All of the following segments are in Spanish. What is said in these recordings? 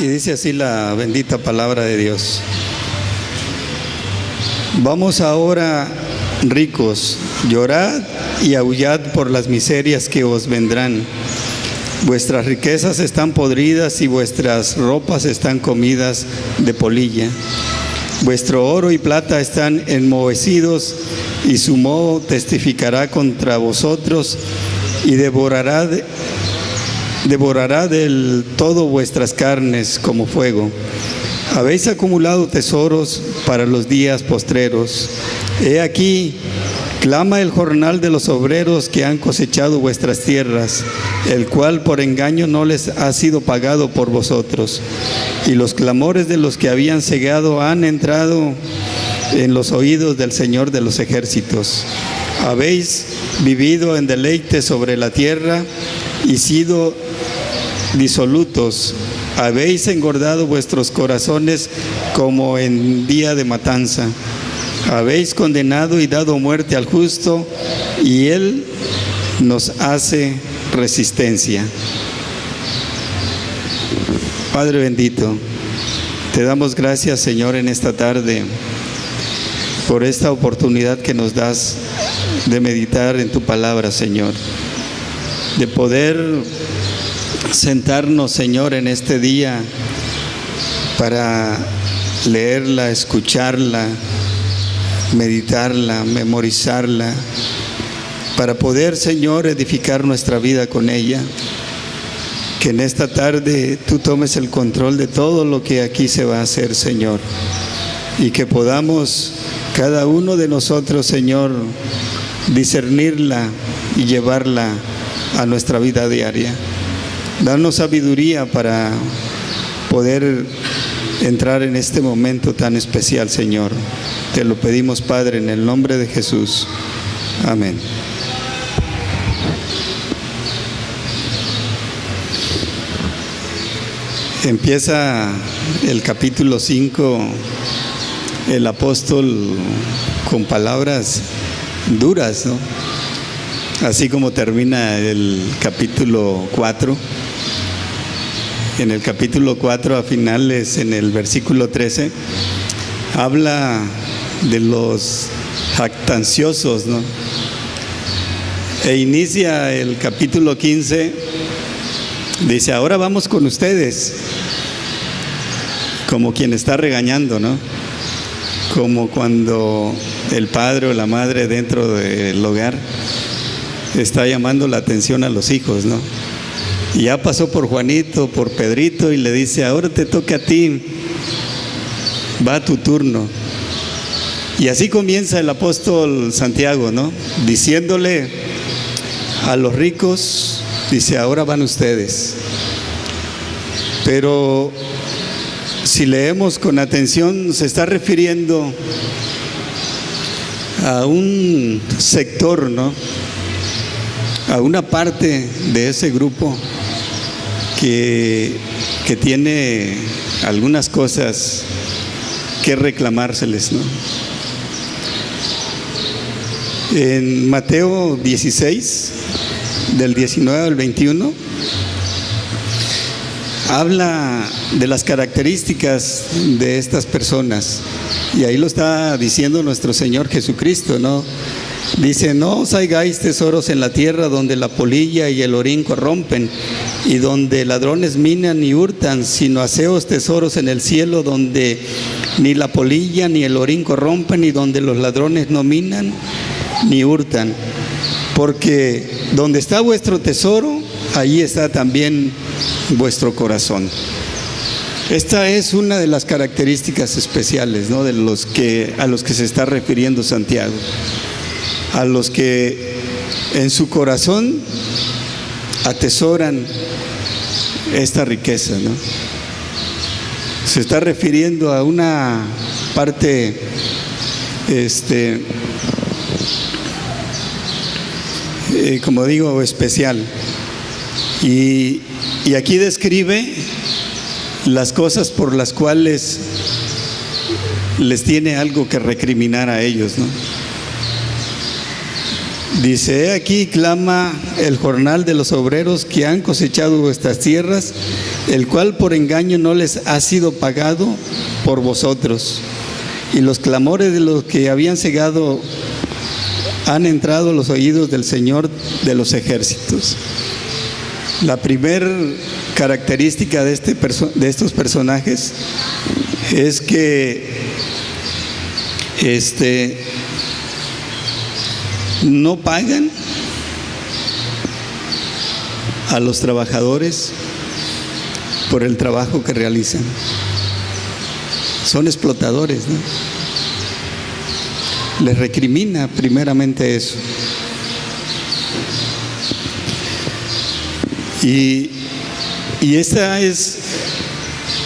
Y dice así la bendita palabra de Dios. Vamos ahora, ricos, llorad y aullad por las miserias que os vendrán. Vuestras riquezas están podridas y vuestras ropas están comidas de polilla. Vuestro oro y plata están enmohecidos y su moho testificará contra vosotros y devorará del todo vuestras carnes como fuego. Habéis acumulado tesoros para los días postreros. He aquí, clama el jornal de los obreros que han cosechado vuestras tierras, el cual por engaño no les ha sido pagado por vosotros. Y los clamores de los que habían cegado han entrado en los oídos del Señor de los ejércitos. Habéis vivido en deleite sobre la tierra y sido disolutos. Habéis engordado vuestros corazones como en día de matanza. Habéis condenado y dado muerte al justo, y él nos hace resistencia. Padre bendito, te damos gracias, Señor, en esta tarde por esta oportunidad que nos das de meditar en tu palabra, Señor, de poder sentarnos, Señor, en este día para leerla, escucharla, meditarla, memorizarla, para poder, Señor, edificar nuestra vida con ella. Que en esta tarde tú tomes el control de todo lo que aquí se va a hacer, Señor, y que podamos cada uno de nosotros, Señor, discernirla y llevarla a nuestra vida diaria. Danos sabiduría para poder entrar en este momento tan especial, Señor. Te lo pedimos, Padre, en el nombre de Jesús. Amén. Empieza el capítulo 5, el apóstol con palabras duras, ¿no? Así como termina el capítulo 4. En el capítulo 4, a finales, en el versículo 13, habla de los jactanciosos, ¿no? E inicia el capítulo 15, dice, ahora vamos con ustedes, como quien está regañando, ¿no? Como cuando el padre o la madre dentro del hogar está llamando la atención a los hijos, ¿no? Y ya pasó por Juanito, por Pedrito, y le dice, ahora te toca a ti, va tu turno. Y así comienza el apóstol Santiago, ¿no? Diciéndole a los ricos, dice, ahora van ustedes. Pero si leemos con atención, se está refiriendo a un sector, ¿no? A una parte de ese grupo que tiene algunas cosas que reclamárseles, ¿no? En Mateo 16, del 19 al 21, habla de las características de estas personas, y ahí lo está diciendo nuestro Señor Jesucristo, ¿no? Dice, no os hagáis tesoros en la tierra donde la polilla y el orín corrompen y donde ladrones minan y hurtan, sino haceos tesoros en el cielo donde ni la polilla ni el orín corrompen y donde los ladrones no minan ni hurtan. Porque donde está vuestro tesoro, allí está también vuestro corazón. Esta es una de las características especiales, ¿no? A los que se está refiriendo Santiago. A los que en su corazón atesoran esta riqueza, ¿no? Se está refiriendo a una parte como digo, especial. Y aquí describe las cosas por las cuales les tiene algo que recriminar a ellos, ¿no? Dice: he aquí clama el jornal de los obreros que han cosechado vuestras tierras, el cual por engaño no les ha sido pagado por vosotros. Y los clamores de los que habían cegado han entrado a los oídos del Señor de los ejércitos. La primera característica de estos personajes es que no pagan a los trabajadores por el trabajo que realizan. Son explotadores, ¿no? Les recrimina primeramente eso. Y esa es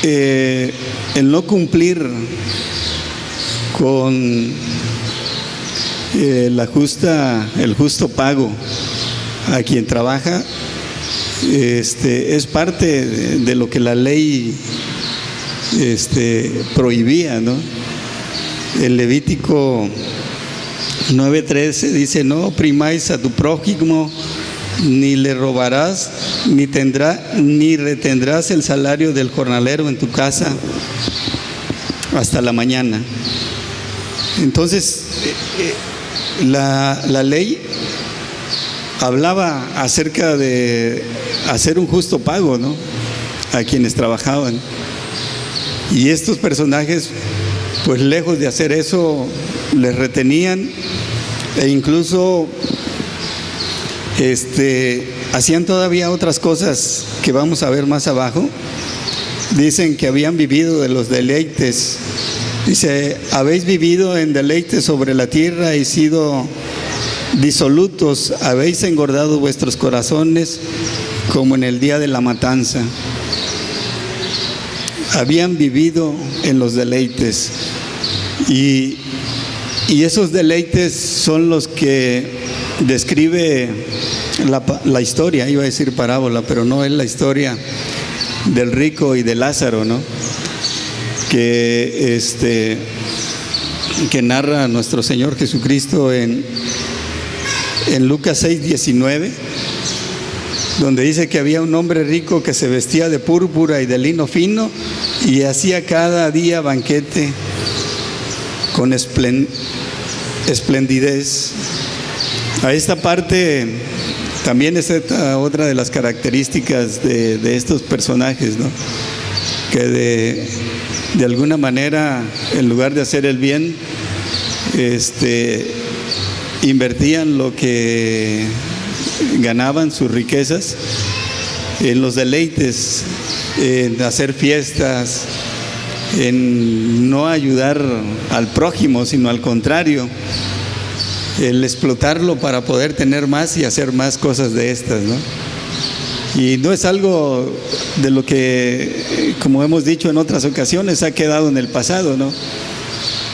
el no cumplir con el justo pago a quien trabaja. Es parte de lo que la ley prohibía, ¿no? El Levítico 9:13 dice: no oprimáis a tu prójimo, ni le robarás, ni retendrás el salario del jornalero en tu casa hasta la mañana. Entonces, la ley hablaba acerca de hacer un justo pago, ¿no?, a quienes trabajaban. Y estos personajes, pues lejos de hacer eso, les retenían e incluso hacían todavía otras cosas que vamos a ver más abajo. Dicen que habían vivido de los deleites. Dice: habéis vivido en deleites sobre la tierra y sido disolutos, habéis engordado vuestros corazones como en el día de la matanza. Habían vivido en los deleites, y esos deleites son los que describe la historia. Iba a decir parábola, pero no, es la historia del rico y de Lázaro, ¿no?, que narra nuestro Señor Jesucristo en Lucas 6:19, donde dice que había un hombre rico que se vestía de púrpura y de lino fino y hacía cada día banquete con esplendidez. A esta parte también es otra de las características de estos personajes, ¿no?, que de alguna manera, en lugar de hacer el bien, invertían lo que ganaban, sus riquezas, en los deleites, en hacer fiestas, en no ayudar al prójimo, sino al contrario, el explotarlo para poder tener más y hacer más cosas de estas, ¿no? Y no es algo de lo que, como hemos dicho en otras ocasiones, ha quedado en el pasado, ¿no?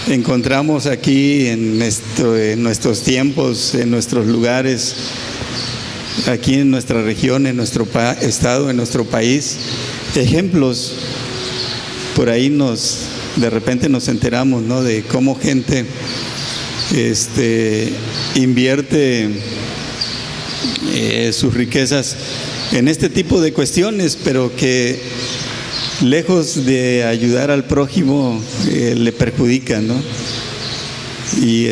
Encontramos aquí en nuestros tiempos, en nuestros lugares, aquí en nuestra región, en nuestro estado, en nuestro país, ejemplos. Por ahí de repente nos enteramos, ¿no?, de cómo gente invierte sus riquezas en este tipo de cuestiones, pero que lejos de ayudar al prójimo, le perjudican, ¿no? Y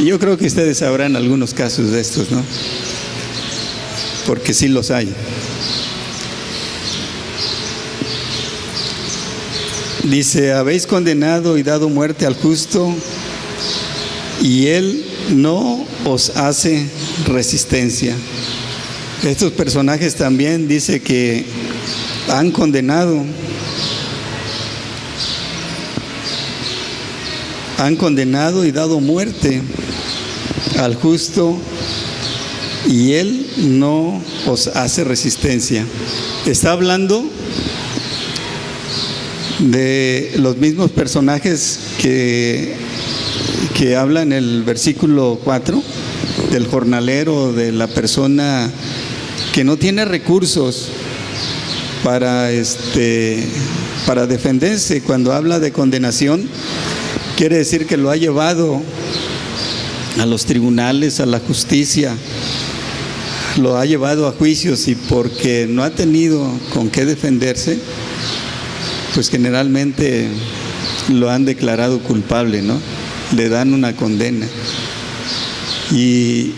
yo creo que ustedes sabrán algunos casos de estos, ¿no?, porque sí los hay. Dice: habéis condenado y dado muerte al justo, y él no os hace resistencia. Estos personajes también dice que han condenado y dado muerte al justo, y él no os hace resistencia. Está hablando de los mismos personajes que habla en el versículo 4, del jornalero, de la persona que no tiene recursos para defenderse. Cuando habla de condenación, quiere decir que lo ha llevado a los tribunales, a la justicia, lo ha llevado a juicios, y porque no ha tenido con qué defenderse, pues generalmente lo han declarado culpable, ¿no? Le dan una condena. Y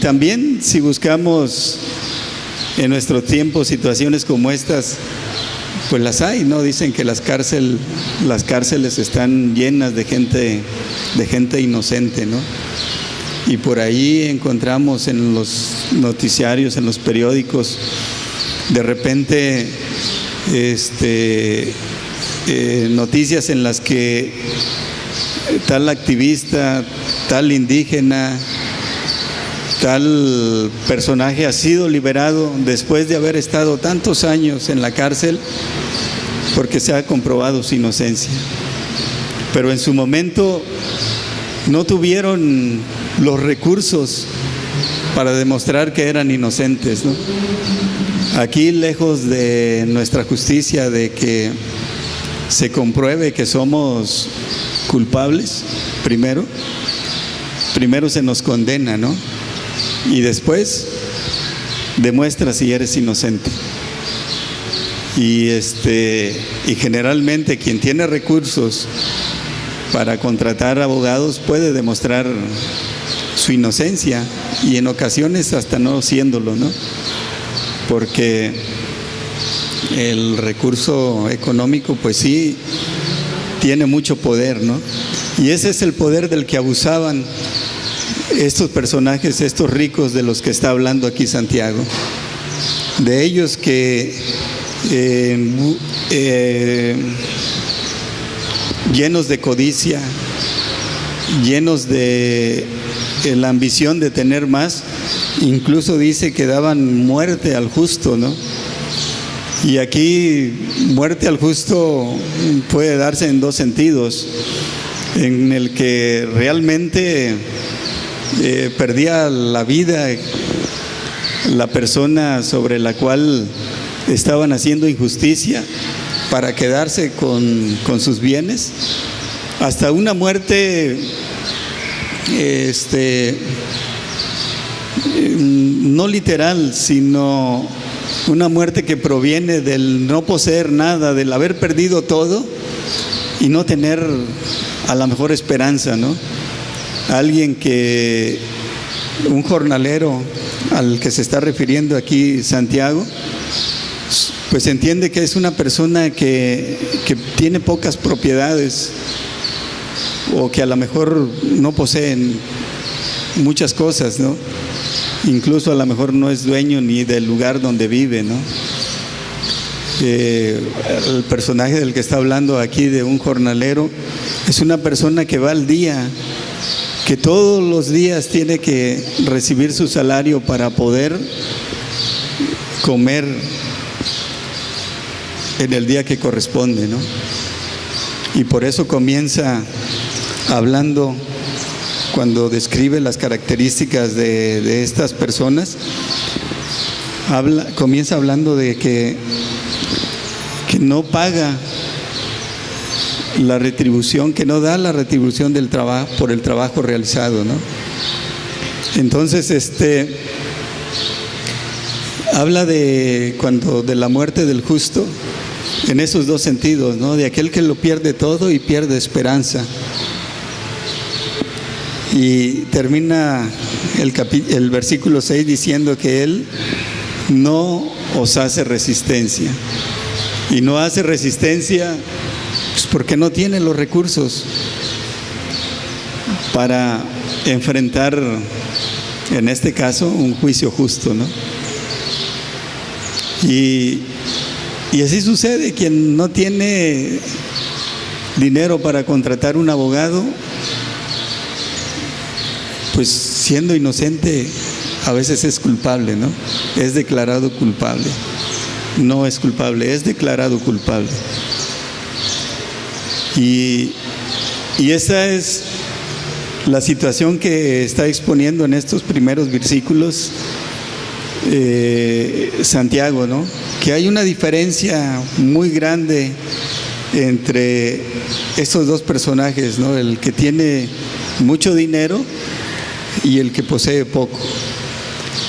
también, si buscamos en nuestro tiempo situaciones como estas, pues las hay, ¿no? Dicen que las cárceles están llenas de gente inocente, ¿no? Y por ahí encontramos en los noticiarios, en los periódicos, de repente noticias en las que tal activista, tal indígena, tal personaje ha sido liberado después de haber estado tantos años en la cárcel porque se ha comprobado su inocencia. Pero en su momento no tuvieron los recursos para demostrar que eran inocentes, ¿no? Aquí, lejos de nuestra justicia, de que se compruebe que somos culpables, primero se nos condena, ¿no? Y después demuestra si eres inocente. Y generalmente quien tiene recursos para contratar abogados puede demostrar su inocencia, y en ocasiones hasta no siéndolo, ¿no? Porque el recurso económico, pues sí, tiene mucho poder, ¿no? Y ese es el poder del que abusaban estos personajes, estos ricos de los que está hablando aquí Santiago. De ellos que llenos de codicia, llenos de la ambición de tener más, incluso dice que daban muerte al justo, ¿no? Y aquí muerte al justo puede darse en dos sentidos: en el que realmente perdía la vida la persona sobre la cual estaban haciendo injusticia para quedarse con sus bienes, hasta una muerte no literal, sino una muerte que proviene del no poseer nada, del haber perdido todo y no tener a la mejor esperanza, ¿no? Un jornalero al que se está refiriendo aquí Santiago, pues entiende que es una persona que tiene pocas propiedades, o que a lo mejor no poseen muchas cosas, ¿no? Incluso a lo mejor no es dueño ni del lugar donde vive, ¿no? El personaje del que está hablando aquí, de un jornalero, es una persona que va al día, que todos los días tiene que recibir su salario para poder comer en el día que corresponde, ¿no? Y por eso comienza hablando, cuando describe las características de estas personas, comienza hablando de que no paga la retribución, que no da la retribución del trabajo por el trabajo realizado, ¿no? Entonces, habla de la muerte del justo en esos dos sentidos, ¿no? De aquel que lo pierde todo y pierde esperanza. Y termina el versículo 6 diciendo que Él no os hace resistencia. Y no hace resistencia pues porque no tiene los recursos para enfrentar, en este caso, un juicio justo, ¿no? Y así sucede: quien no tiene dinero para contratar un abogado, pues siendo inocente a veces es culpable, ¿no? Es declarado culpable. No es culpable, es declarado culpable. Y esa es la situación que está exponiendo en estos primeros versículos Santiago, ¿no? Que hay una diferencia muy grande entre estos dos personajes, ¿no? El que tiene mucho dinero y el que posee poco.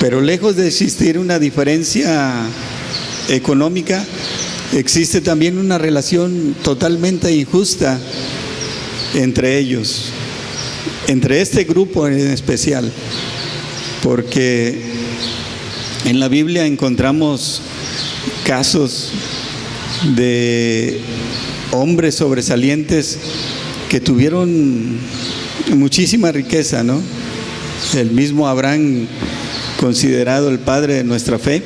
Pero lejos de existir una diferencia económica, existe también una relación totalmente injusta entre ellos, entre este grupo en especial, porque en la Biblia encontramos casos de hombres sobresalientes que tuvieron muchísima riqueza, ¿no? El mismo Abraham, considerado el padre de nuestra fe,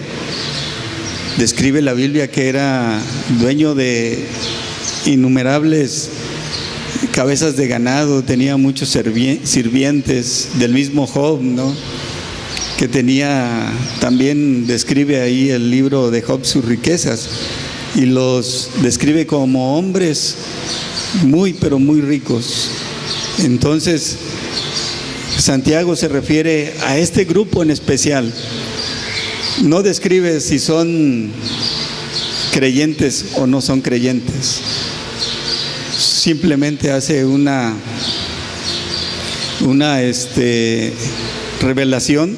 describe la Biblia que era dueño de innumerables cabezas de ganado, tenía muchos sirvientes, del mismo Job, ¿no? Que tenía, también describe ahí el libro de Job sus riquezas, y los describe como hombres muy, pero muy ricos. Entonces, Santiago se refiere a este grupo en especial. No describe si son creyentes o no son creyentes. Simplemente hace una revelación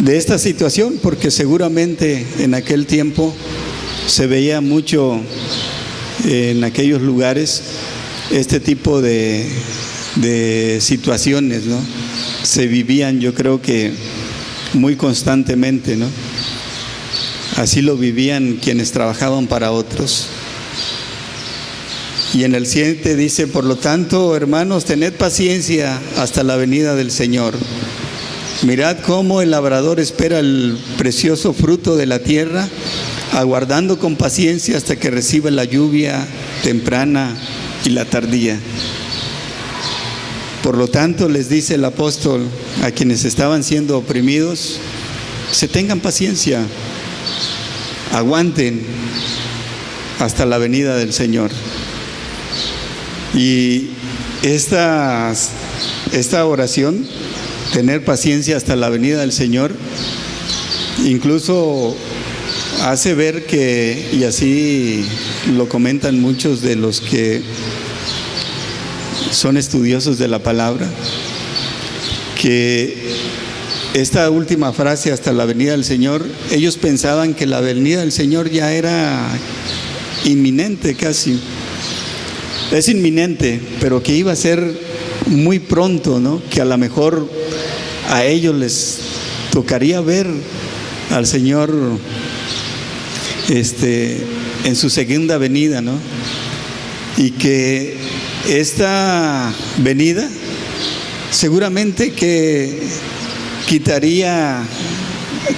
de esta situación, porque seguramente en aquel tiempo se veía mucho en aquellos lugares este tipo de situaciones, ¿no? Se vivían, yo creo que muy constantemente, ¿no? Así lo vivían quienes trabajaban para otros. Y en el 7 dice: por lo tanto, hermanos, tened paciencia hasta la venida del Señor. Mirad cómo el labrador espera el precioso fruto de la tierra, aguardando con paciencia hasta que reciba la lluvia temprana y la tardía. Por lo tanto, les dice el apóstol a quienes estaban siendo oprimidos: se tengan paciencia, aguanten hasta la venida del Señor. Y esta oración, tener paciencia hasta la venida del Señor, incluso hace ver que, y así lo comentan muchos de los que son estudiosos de la palabra, que esta última frase, hasta la venida del Señor, ellos pensaban que la venida del Señor ya era inminente casi. Es inminente, pero que iba a ser muy pronto, ¿no? Que a lo mejor a ellos les tocaría ver al Señor en su segunda venida, ¿no? Y que esta venida seguramente que quitaría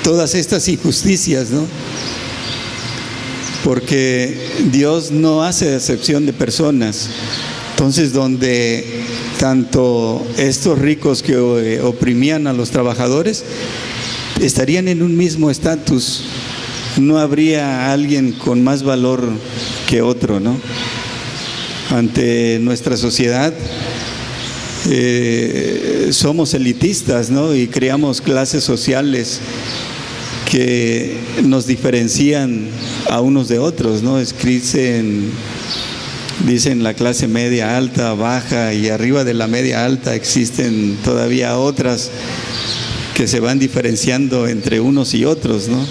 todas estas injusticias, ¿no? Porque Dios no hace excepción de personas. Entonces, donde tanto estos ricos que oprimían a los trabajadores estarían en un mismo estatus, no habría alguien con más valor que otro, ¿no? Ante nuestra sociedad somos elitistas, ¿no? Y creamos clases sociales que nos diferencian a unos de otros, ¿no? Dicen la clase media, alta, baja, y arriba de la media alta existen todavía otras que se van diferenciando entre unos y otros, ¿no?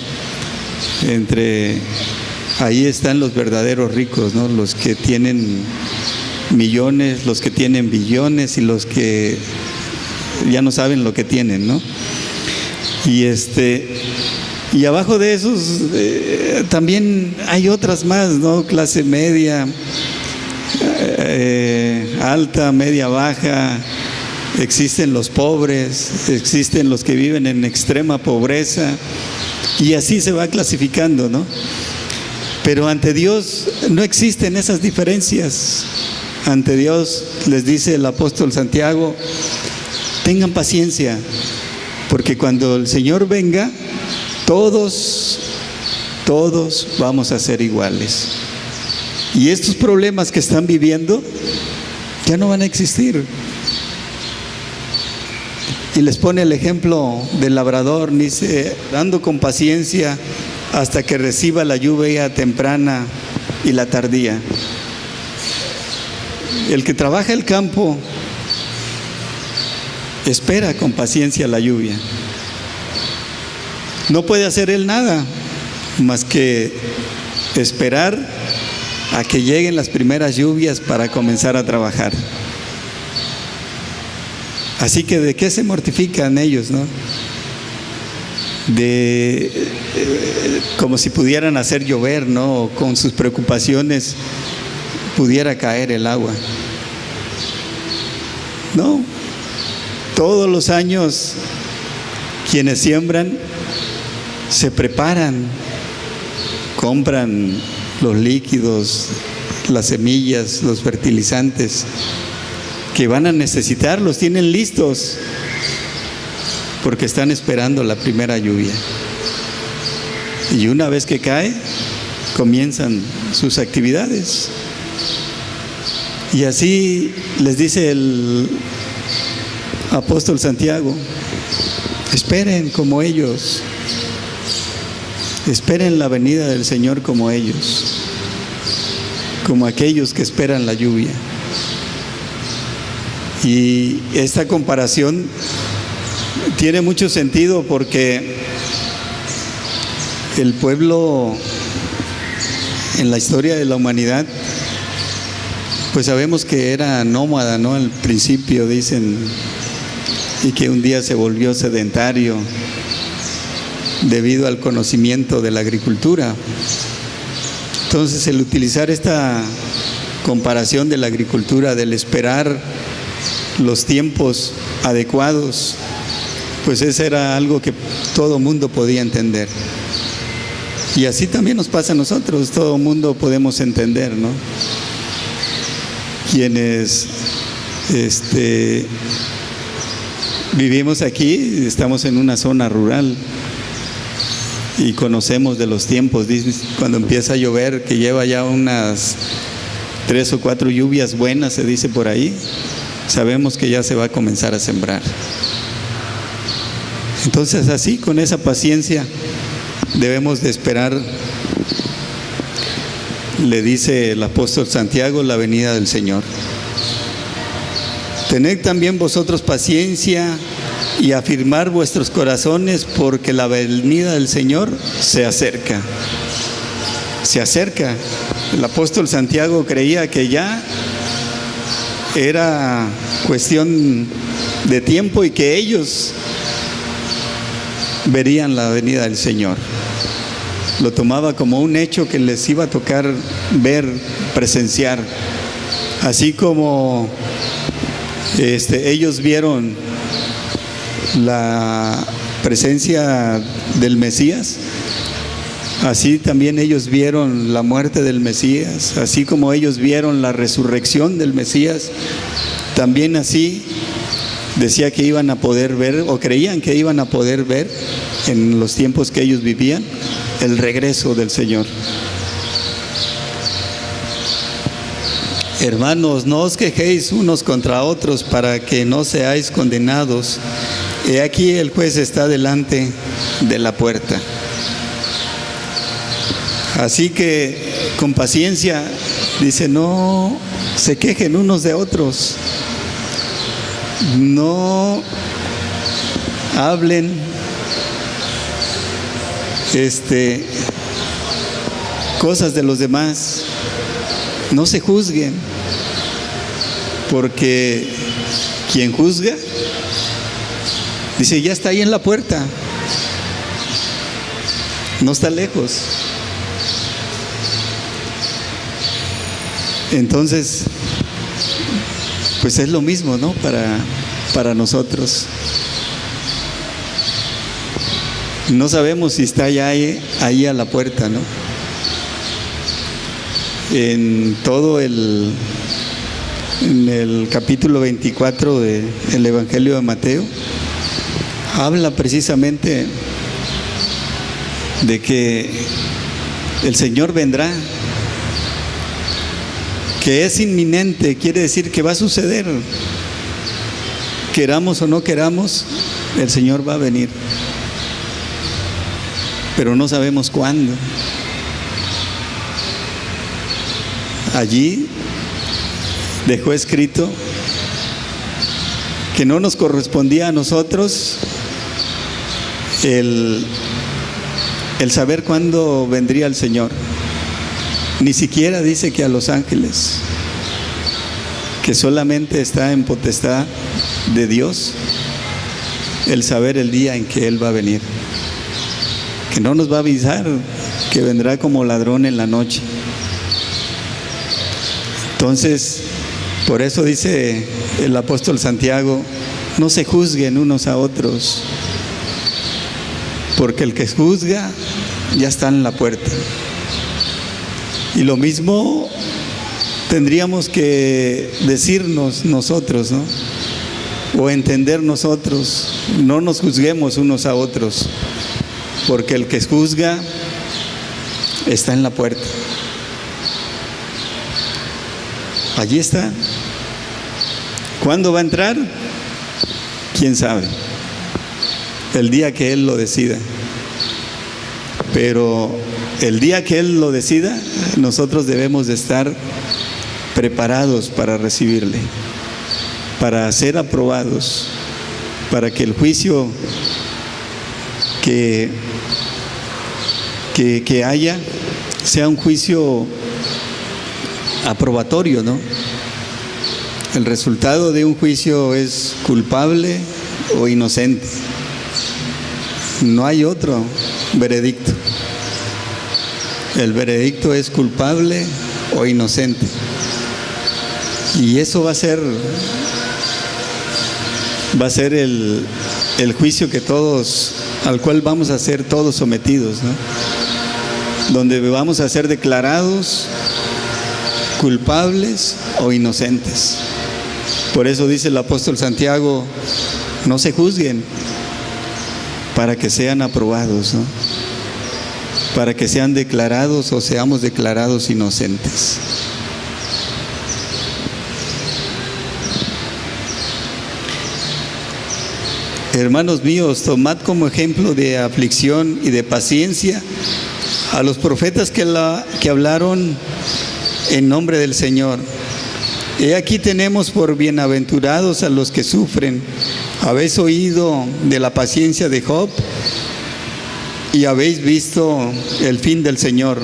Ahí están los verdaderos ricos, ¿no? Los que tienen millones, los que tienen billones y los que ya no saben lo que tienen, ¿no? Y abajo de esos también hay otras más, ¿no? Clase media, alta, media, baja. Existen los pobres, existen los que viven en extrema pobreza, y así se va clasificando, ¿no? Pero ante Dios no existen esas diferencias. Ante Dios, les dice el apóstol Santiago, tengan paciencia, porque cuando el Señor venga, todos vamos a ser iguales. Y estos problemas que están viviendo ya no van a existir. Y les pone el ejemplo del labrador, dice, dando con paciencia hasta que reciba la lluvia temprana y la tardía. El que trabaja el campo espera con paciencia la lluvia. No puede hacer él nada más que esperar a que lleguen las primeras lluvias para comenzar a trabajar. Así que ¿de qué se mortifican ellos, no? Como si pudieran hacer llover, ¿no? O con sus preocupaciones pudiera caer el agua. No, todos los años quienes siembran se preparan, compran los líquidos, las semillas, los fertilizantes que van a necesitar, los tienen listos porque están esperando la primera lluvia. Y una vez que cae, comienzan sus actividades. Y así les dice el apóstol Santiago: esperen como ellos, esperen la venida del Señor como ellos, como aquellos que esperan la lluvia. Y esta comparación tiene mucho sentido porque el pueblo en la historia de la humanidad, pues sabemos que era nómada, ¿no? Al principio dicen, y que un día se volvió sedentario debido al conocimiento de la agricultura. Entonces, el utilizar esta comparación de la agricultura, del esperar los tiempos adecuados, pues ese era algo que todo mundo podía entender. Y así también nos pasa a nosotros, todo mundo podemos entender, ¿no? Quienes vivimos aquí, estamos en una zona rural y conocemos de los tiempos. Cuando empieza a llover, que lleva ya unas 3 o 4 lluvias buenas, se dice por ahí, sabemos que ya se va a comenzar a sembrar. Entonces, así, con esa paciencia debemos de esperar, le dice el apóstol Santiago, la venida del Señor. Tened también vosotros paciencia y afirmar vuestros corazones, porque la venida del Señor se acerca. Se acerca. El apóstol Santiago creía que ya era cuestión de tiempo y que ellos verían la venida del Señor. Lo tomaba como un hecho que les iba a tocar ver, presenciar. Así como ellos vieron la presencia del Mesías, así también ellos vieron la muerte del Mesías. Así como ellos vieron la resurrección del Mesías, también así decía que iban a poder ver, o creían que iban a poder ver en los tiempos que ellos vivían, el regreso del Señor. Hermanos, no os quejéis unos contra otros para que no seáis condenados. He aquí el juez está delante de la puerta. Así que con paciencia, dice, no se quejen unos de otros, no hablen cosas de los demás, no se juzguen, porque quien juzga, dice, ya está ahí en la puerta, no está lejos. Entonces, pues es lo mismo, ¿no? Para nosotros. No sabemos si está ya ahí a la puerta, ¿no? En el capítulo 24 del Evangelio de Mateo, habla precisamente de que el Señor vendrá, que es inminente, quiere decir que va a suceder. Queramos o no queramos, el Señor va a venir, pero no sabemos cuándo. Allí dejó escrito que no nos correspondía a nosotros el saber cuándo vendría el Señor. Ni siquiera dice que a los ángeles, que solamente está en potestad de Dios el saber el día en que Él va a venir, que no nos va a avisar, que vendrá como ladrón en la noche. Entonces, por eso dice el apóstol Santiago, no se juzguen unos a otros, porque el que juzga ya está en la puerta. Y lo mismo tendríamos que decirnos nosotros, ¿no? O entender nosotros, no nos juzguemos unos a otros, porque el que juzga está en la puerta. Allí está. ¿Cuándo va a entrar? ¿Quién sabe? El día que Él lo decida. Pero el día que Él lo decida, nosotros debemos de estar preparados para recibirle, para ser aprobados, para que el juicio que haya sea un juicio aprobatorio, ¿no? El resultado de un juicio es culpable o inocente. No hay otro veredicto. El veredicto es culpable o inocente. Y eso va a ser el juicio que al cual vamos a ser todos sometidos, ¿no? Donde vamos a ser declarados culpables o inocentes. Por eso dice el apóstol Santiago, no se juzguen para que sean aprobados, ¿no? Para que sean declarados o seamos declarados inocentes. Hermanos míos, tomad como ejemplo de aflicción y de paciencia a los profetas que hablaron en nombre del Señor. He aquí tenemos por bienaventurados a los que sufren. Habéis oído de la paciencia de Job y habéis visto el fin del Señor,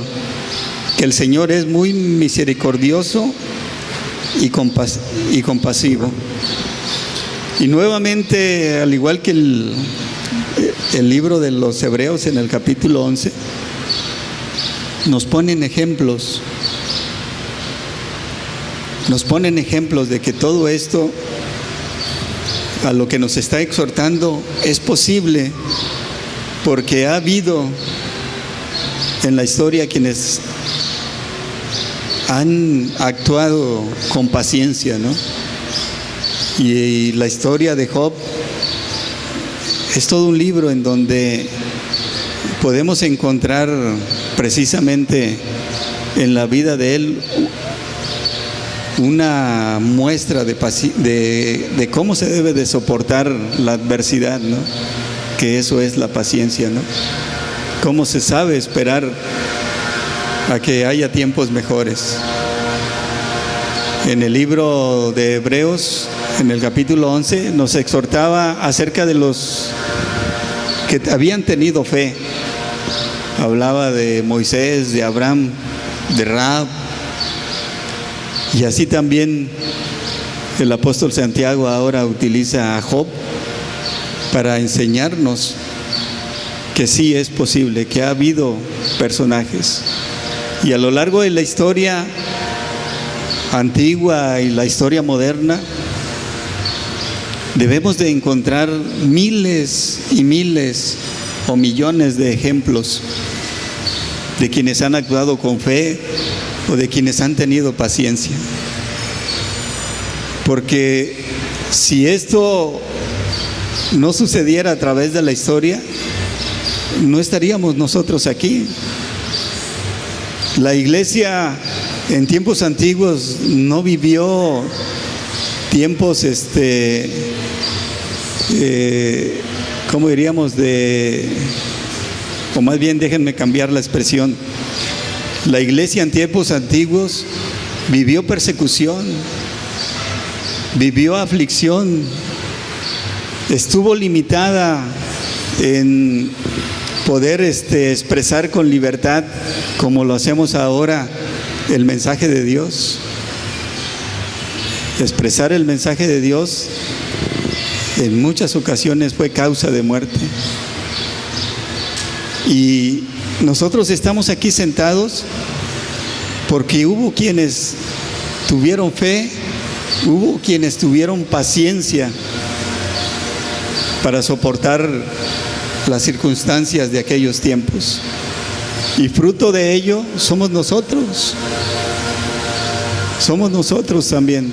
que el Señor es muy misericordioso y compasivo. Y nuevamente, al igual que el libro de los Hebreos en el capítulo 11, nos ponen ejemplos. Nos ponen ejemplos de que todo esto, a lo que nos está exhortando, es posible, porque ha habido en la historia quienes han actuado con paciencia, ¿no? Y la historia de Job es todo un libro en donde podemos encontrar precisamente en la vida de él una muestra de cómo se debe de soportar la adversidad, ¿no? Que eso es la paciencia, ¿no? Cómo se sabe esperar a que haya tiempos mejores. En el libro de Hebreos, en el capítulo 11, nos exhortaba acerca de los que habían tenido fe. Hablaba de Moisés, de Abraham, de Rahab. Y así también el apóstol Santiago ahora utiliza a Job para enseñarnos que sí es posible, que ha habido personajes. Y a lo largo de la historia antigua y la historia moderna, debemos de encontrar miles y miles o millones de ejemplos de quienes han actuado con fe o de quienes han tenido paciencia. Porque si esto no sucediera a través de la historia, no estaríamos nosotros aquí. La iglesia en tiempos antiguos no vivió tiempos, ¿cómo diríamos? O más bien déjenme cambiar la expresión. La iglesia en tiempos antiguos vivió persecución, vivió aflicción, estuvo limitada en poder expresar con libertad, como lo hacemos ahora, el mensaje de Dios. Expresar el mensaje de Dios en muchas ocasiones fue causa de muerte. Y nosotros estamos aquí sentados porque hubo quienes tuvieron fe, hubo quienes tuvieron paciencia para soportar las circunstancias de aquellos tiempos. Y fruto de ello somos nosotros. Somos nosotros también.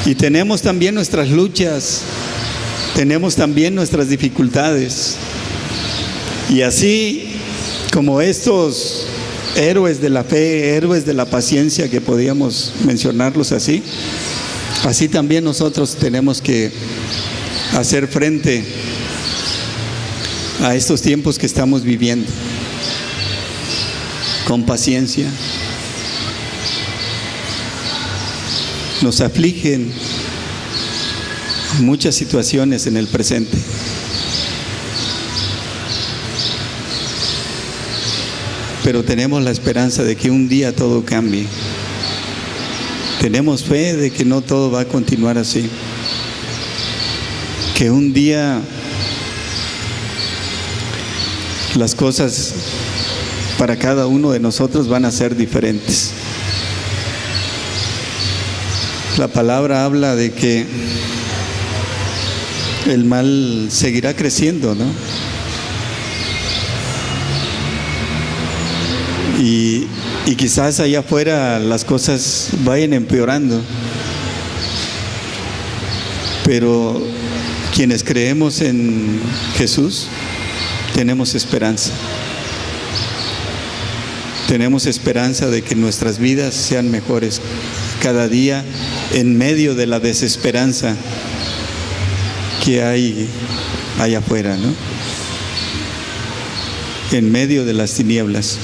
Y tenemos también nuestras luchas, tenemos también nuestras dificultades. Y así como estos héroes de la fe, héroes de la paciencia, que podíamos mencionarlos así, así también nosotros tenemos que hacer frente a estos tiempos que estamos viviendo con paciencia. Nos afligen muchas situaciones en el presente. Pero tenemos la esperanza de que un día todo cambie. Tenemos fe de que no todo va a continuar así. Que un día las cosas para cada uno de nosotros van a ser diferentes. La palabra habla de que el mal seguirá creciendo, ¿no? Y quizás allá afuera las cosas vayan empeorando. Pero quienes creemos en Jesús, tenemos esperanza. Tenemos esperanza de que nuestras vidas sean mejores cada día en medio de la desesperanza que hay allá afuera, ¿no? En medio de las tinieblas.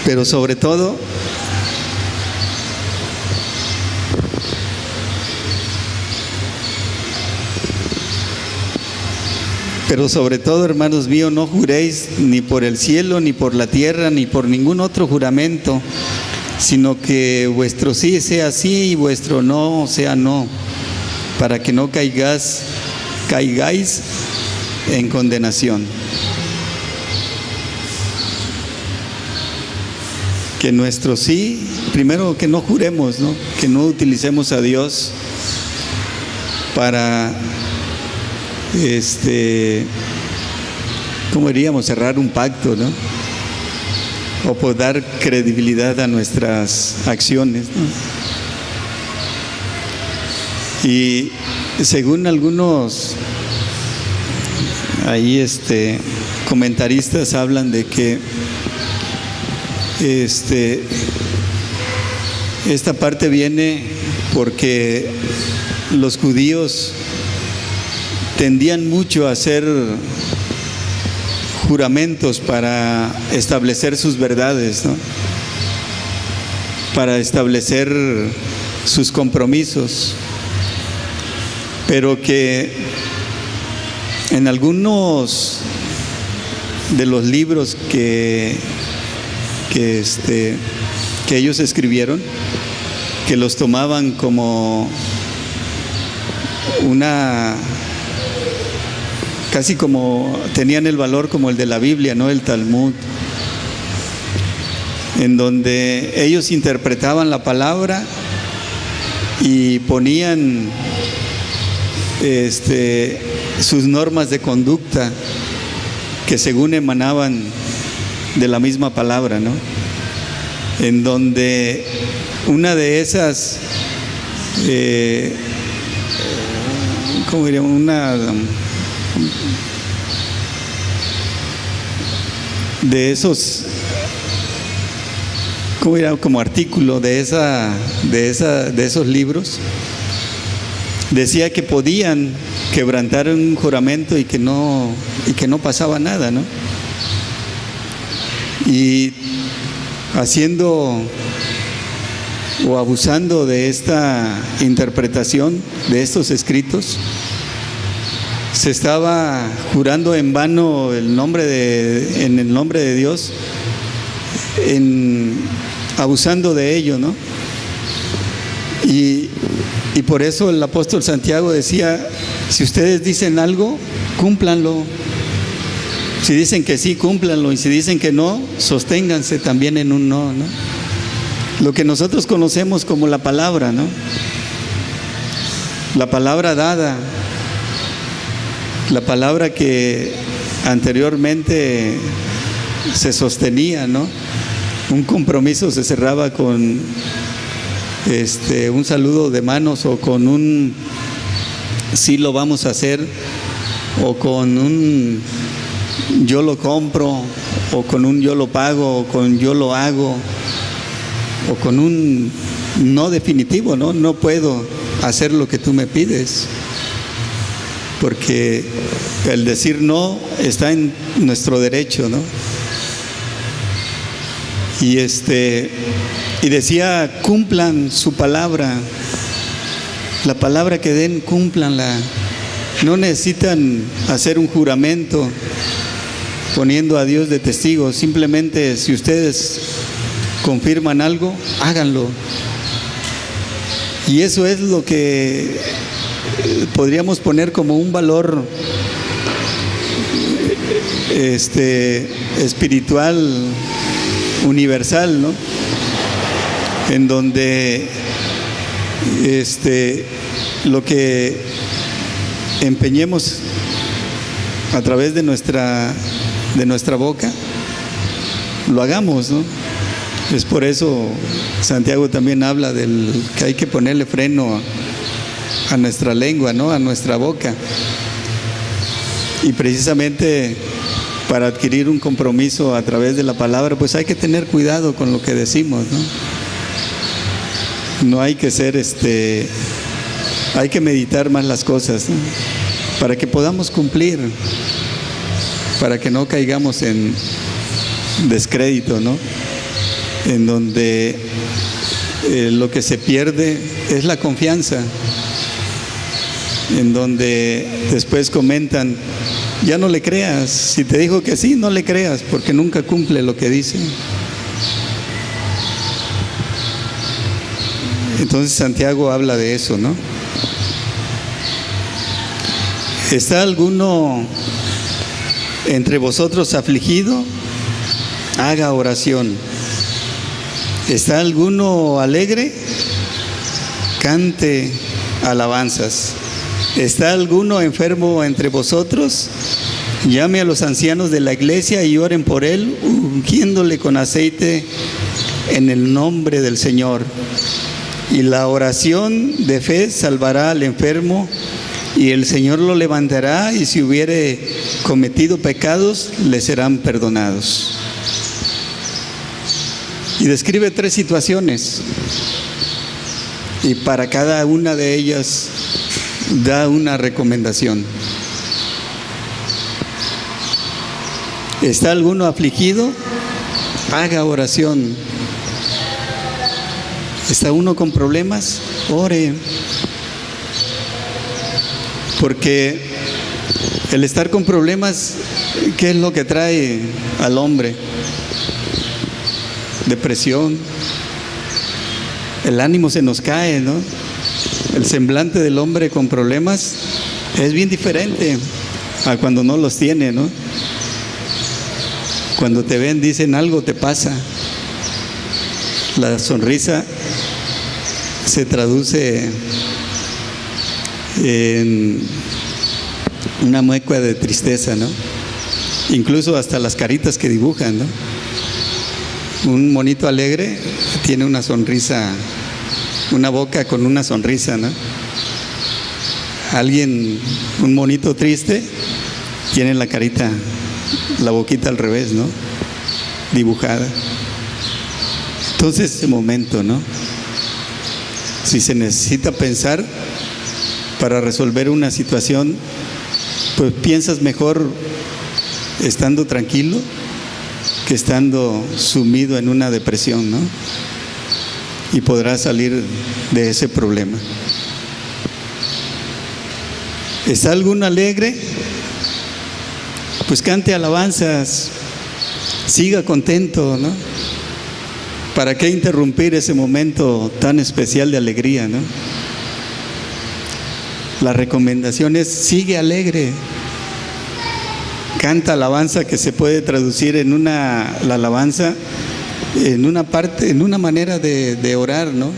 Pero sobre todo, hermanos míos, no juréis ni por el cielo, ni por la tierra, ni por ningún otro juramento, sino que vuestro sí sea sí y vuestro no sea no, para que no caigáis en condenación. Que nuestro sí, primero que no juremos, ¿no? Que no utilicemos a Dios para ¿cómo diríamos? Cerrar un pacto, ¿no? O por dar credibilidad a nuestras acciones, ¿no? Y según algunos ahí comentaristas hablan de que esta parte viene porque los judíos tendían mucho a hacer juramentos para establecer sus verdades, ¿no? Para establecer sus compromisos, pero que en algunos de los libros que ellos escribieron, que los tomaban como casi como tenían el valor como el de la Biblia, ¿no? El Talmud, en donde ellos interpretaban la palabra y ponían sus normas de conducta que según emanaban de la misma palabra, ¿no? En donde una de esas, ¿cómo diríamos? De esos, ¿cómo diríamos? Como artículo de esos libros, decía que podían quebrantar un juramento y que no pasaba nada, ¿no? Y haciendo o abusando de esta interpretación de estos escritos, se estaba jurando en vano en el nombre de Dios, abusando de ello, ¿no? Y por eso el apóstol Santiago decía: si ustedes dicen algo, cúmplanlo. Si dicen que sí, cúmplanlo, y si dicen que no, sosténganse también en un no, ¿no? Lo que nosotros conocemos como la palabra, ¿no? La palabra dada, la palabra que anteriormente se sostenía, ¿no? Un compromiso se cerraba con un saludo de manos, o con un sí lo vamos a hacer, o con un yo lo compro, o con un yo lo pago, o con yo lo hago, o con un no definitivo, ¿no? No puedo hacer lo que tú me pides, porque el decir no está en nuestro derecho, ¿no? Y decía: cumplan su palabra, la palabra que den, cúmplanla. No necesitan hacer un juramento poniendo a Dios de testigo. Simplemente, si ustedes confirman algo, háganlo. Y eso es lo que podríamos poner como un valor espiritual universal, ¿no? En donde lo que empeñemos a través de nuestra boca, lo hagamos, ¿no? Es por eso Santiago también habla del que hay que ponerle freno a nuestra lengua, ¿no? A nuestra boca. Y precisamente para adquirir un compromiso a través de la palabra, pues hay que tener cuidado con lo que decimos, ¿no? No hay que ser hay que meditar más las cosas, ¿no? Para que podamos cumplir, para que no caigamos en descrédito, ¿no? En donde lo que se pierde es la confianza, en donde después comentan: ya no le creas, si te dijo que sí, no le creas, porque nunca cumple lo que dice. Entonces Santiago habla de eso, ¿no? ¿Está alguno entre vosotros afligido? Haga oración. ¿Está alguno alegre? Cante alabanzas. ¿Está alguno enfermo entre vosotros? Llame a los ancianos de la iglesia y oren por él, ungiéndole con aceite en el nombre del Señor. Y la oración de fe salvará al enfermo, y el Señor lo levantará, y si hubiere cometido pecados, le serán perdonados. Y describe 3 situaciones, y para cada una de ellas da una recomendación. ¿Está alguno afligido? Haga oración. ¿Está uno con problemas? Ore. Porque el estar con problemas, ¿qué es lo que trae al hombre? Depresión. El ánimo se nos cae, ¿no? El semblante del hombre con problemas es bien diferente a cuando no los tiene, ¿no? Cuando te ven, dicen: algo te pasa. La sonrisa se traduce en una mueca de tristeza, ¿no? Incluso hasta las caritas que dibujan, ¿no? Un monito alegre tiene una sonrisa, una boca con una sonrisa, ¿no? Un monito triste, tiene la carita, la boquita al revés, ¿no? Dibujada. Entonces, ese momento, ¿no? Si se necesita pensar para resolver una situación, pues piensas mejor estando tranquilo que estando sumido en una depresión, ¿no? Y podrá salir de ese problema. ¿Está alguno alegre? Pues cante alabanzas, siga contento, ¿no? ¿Para qué interrumpir ese momento tan especial de alegría, ¿no? La recomendación es: sigue alegre. Canta alabanza, que se puede traducir la alabanza en una manera de orar, ¿no?